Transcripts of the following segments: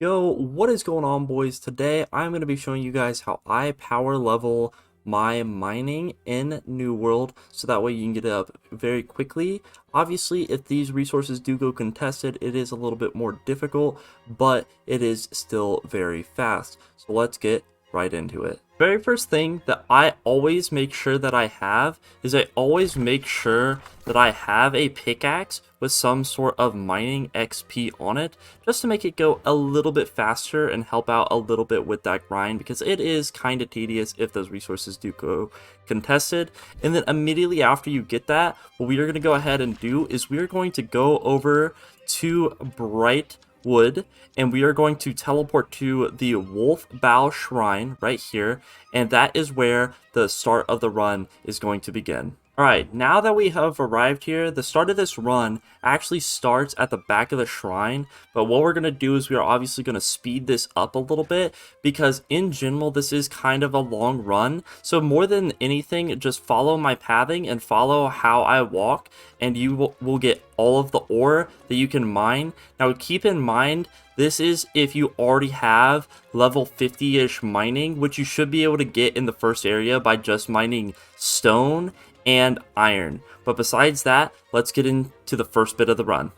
Yo, what is going on, boys? Today I'm going to be showing you guys how I power level my mining in New World so that way you can get it up very quickly. Obviously, if these resources do go contested, it is a little bit more difficult, but it is still very fast. So let's get right into it. Very first thing that I always make sure that I have is I always make sure that I have a pickaxe with some sort of mining XP on it, just to make it go a little bit faster and help out a little bit with that grind, because it is kind of tedious if those resources do go contested. And then immediately after you get that, what we are going to go ahead and do is we are going to go over to Bright Wood, and we are going to teleport to the Wolf Bow Shrine right here, and that is where the start of the run is going to begin. Alright, now that we have arrived here, the start of this run actually starts at the back of the shrine, but what we're going to do is we are obviously going to speed this up a little bit, because in general this is kind of a long run, so more than anything, just follow my pathing and follow how I walk, and you will get all of the ore that you can mine. Now keep in mind, this is if you already have level 50-ish mining, which you should be able to get in the first area by just mining stone and iron. But besides that, let's get into the first bit of the run.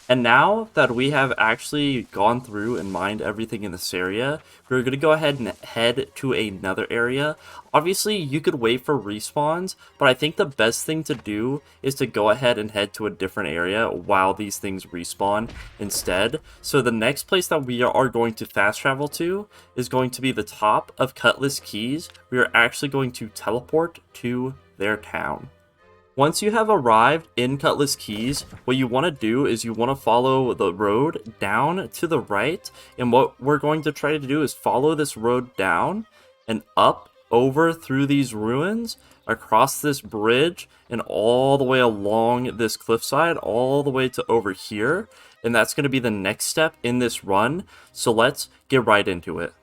And now that we have actually gone through and mined everything in this area, we're going to go ahead and head to another area. Obviously, you could wait for respawns, but I think the best thing to do is to go ahead and head to a different area while these things respawn instead. So the next place that we are going to fast travel to is going to be the top of Cutlass Keys. We are actually going to teleport to their town. Once you have arrived in Cutlass Keys, what you want to do is you want to follow the road down to the right, and what we're going to try to do is follow this road down and up over through these ruins, across this bridge, and all the way along this cliffside, all the way to over here, and that's going to be the next step in this run, so let's get right into it.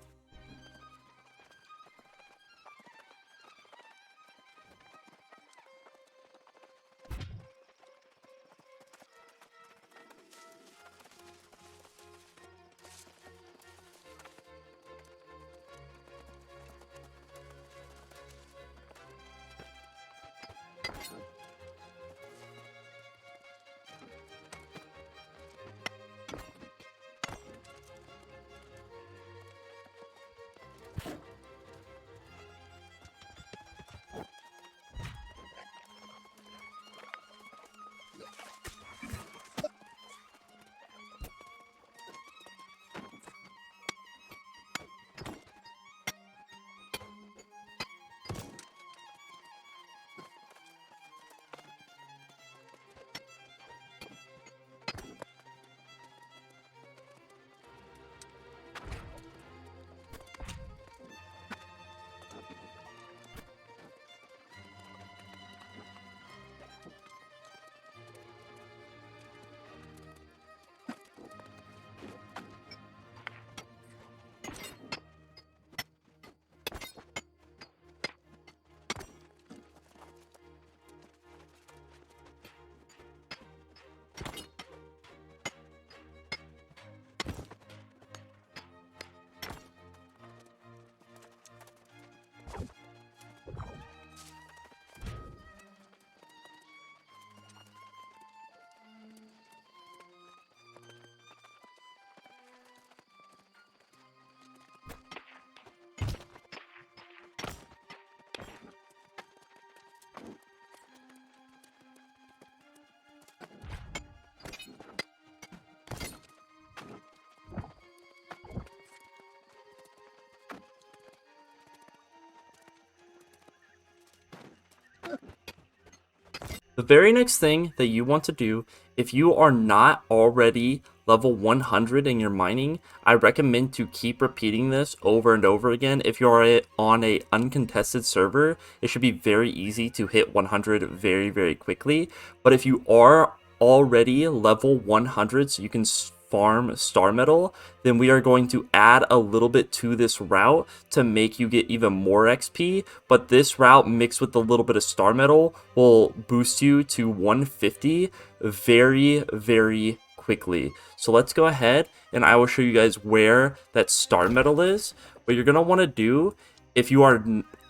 The very next thing that you want to do, if you are not already level 100 in your mining, I recommend to keep repeating this over and over again. If you're on a uncontested server, it should be very easy to hit 100 very, very quickly. But if you are already level 100, so you can farm star metal, then we are going to add a little bit to this route to make you get even more XP. But this route mixed with a little bit of star metal will boost you to 150 very, very quickly. So let's go ahead and I will show you guys where that star metal is. What you're going to want to do, if you are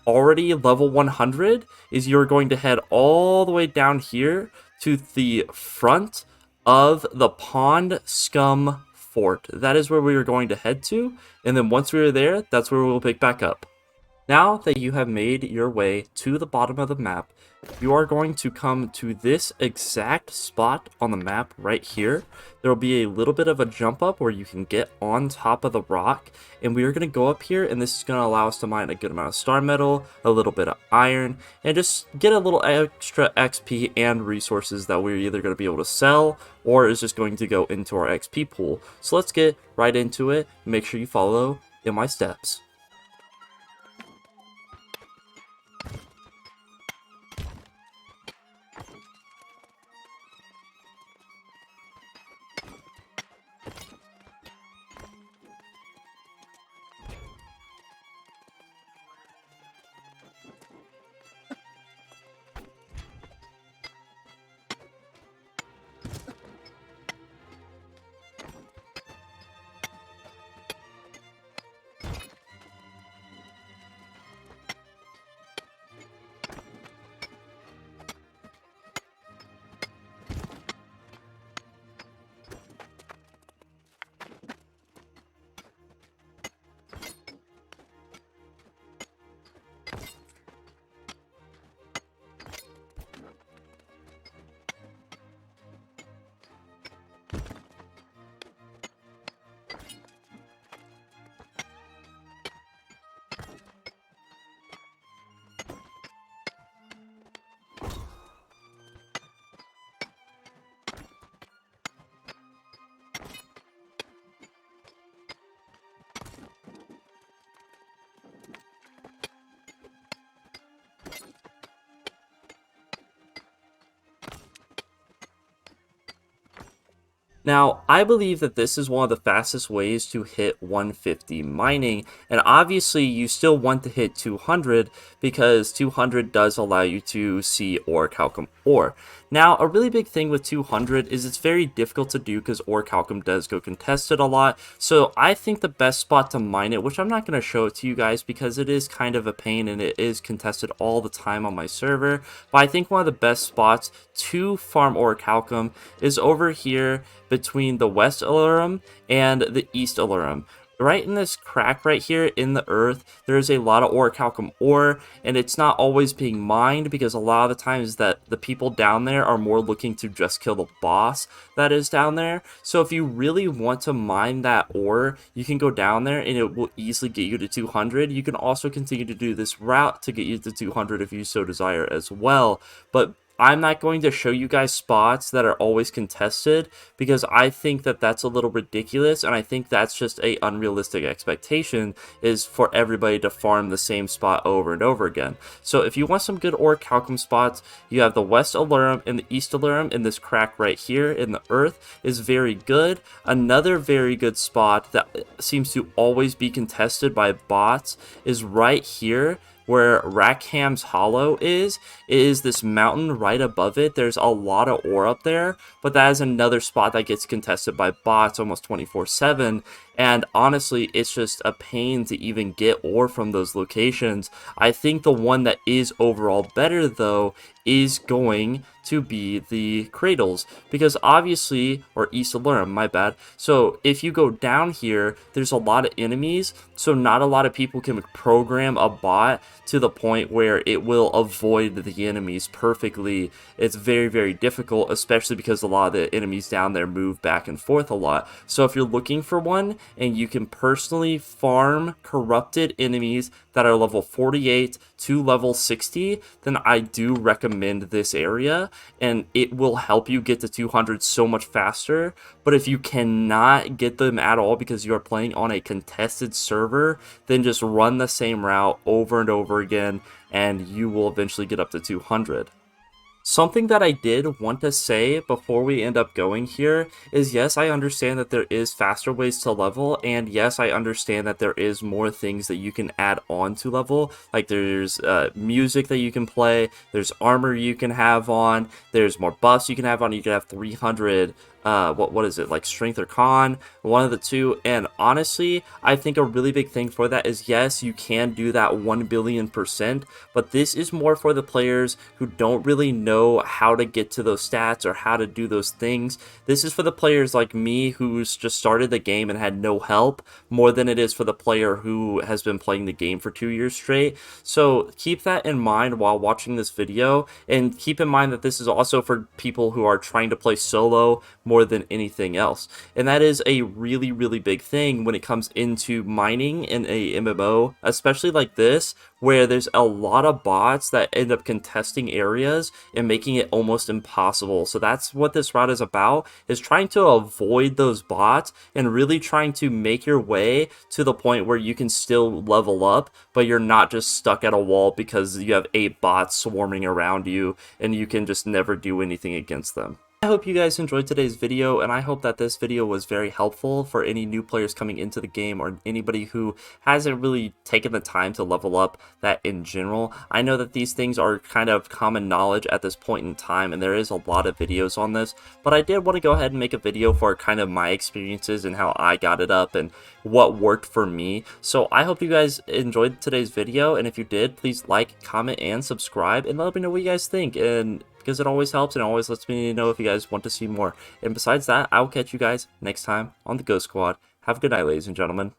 already level 100, is you're going to head all the way down here to the front of the Pond Scum Fort. That is where we are going to head to, and then once we are there, that's where we'll pick back up. Now that you have made your way to the bottom of the map, you are going to come to this exact spot on the map right here. There will be a little bit of a jump up where you can get on top of the rock, and we are going to go up here, and this is going to allow us to mine a good amount of star metal, a little bit of iron, and just get a little extra XP and resources that we're either going to be able to sell or is just going to go into our XP pool. So let's get right into it. Make sure you follow in my steps. Now, I believe that this is one of the fastest ways to hit 150 mining, and obviously you still want to hit 200 because 200 does allow you to see orichalcum ore. Now, a really big thing with 200 is it's very difficult to do because orichalcum does go contested a lot, so I think the best spot to mine it, which I'm not going to show it to you guys because it is kind of a pain and it is contested all the time on my server, but I think one of the best spots to farm orichalcum is over here between the West Alurum and the East Alurum. Right in this crack right here in the earth, there's a lot of orichalcum ore, and it's not always being mined because a lot of the times that the people down there are more looking to just kill the boss that is down there. So if you really want to mine that ore, you can go down there and it will easily get you to 200. You can also continue to do this route to get you to 200 if you so desire as well. But I'm not going to show you guys spots that are always contested because I think that that's a little ridiculous, and I think that's just a unrealistic expectation is for everybody to farm the same spot over and over again. So if you want some good orichalcum spots, you have the West Alurum and the East Alurum, and this crack right here in the earth is very good. Another very good spot that seems to always be contested by bots is right here where Rackham's Hollow is this mountain right above it. There's a lot of ore up there, but that is another spot that gets contested by bots almost 24/7. And honestly, it's just a pain to even get ore from those locations. I think the one that is overall better, though, is going to be the Cradles, because obviously, or East Alurum, my bad. So if you go down here, there's a lot of enemies, so not a lot of people can program a bot to the point where it will avoid the enemies perfectly. It's very, very difficult, especially because a lot of the enemies down there move back and forth a lot. So if you're looking for one and you can personally farm corrupted enemies that are level 48 to level 60, then I do recommend this area, and it will help you get to 200 so much faster. But if you cannot get them at all because you are playing on a contested server, then just run the same route over and over again, and you will eventually get up to 200. Something that I did want to say before we end up going here is, yes, I understand that there is faster ways to level, and yes, I understand that there is more things that you can add on to level. Like there's music that you can play, there's armor you can have on, there's more buffs you can have on. You can have 300 what is it, like strength or con, one of the two. And honestly, I think a really big thing for that is, yes, you can do that 1,000,000,000%, but this is more for the players who don't really know how to get to those stats or how to do those things. This is for the players like me who's just started the game and had no help, more than it is for the player who has been playing the game for 2 years straight. So keep that in mind while watching this video, and keep in mind that this is also for people who are trying to play solo more than anything else. And that is a really, really big thing when it comes into mining in a MMO, especially like this, where there's a lot of bots that end up contesting areas and making it almost impossible. So that's what this route is about, is trying to avoid those bots and really trying to make your way to the point where you can still level up, but you're not just stuck at a wall because you have 8 bots swarming around you and you can just never do anything against them. I hope you guys enjoyed today's video, and I hope that this video was very helpful for any new players coming into the game or anybody who hasn't really taken the time to level up that in general. I know that these things are kind of common knowledge at this point in time, and there is a lot of videos on this, but I did want to go ahead and make a video for kind of my experiences and how I got it up and what worked for me. So I hope you guys enjoyed today's video, and if you did, please like, comment, and subscribe, and let me know what you guys think, and because it always helps and always lets me know if you guys want to see more. And besides that, I will catch you guys next time on the Ghost Squad. Have a good night, ladies and gentlemen.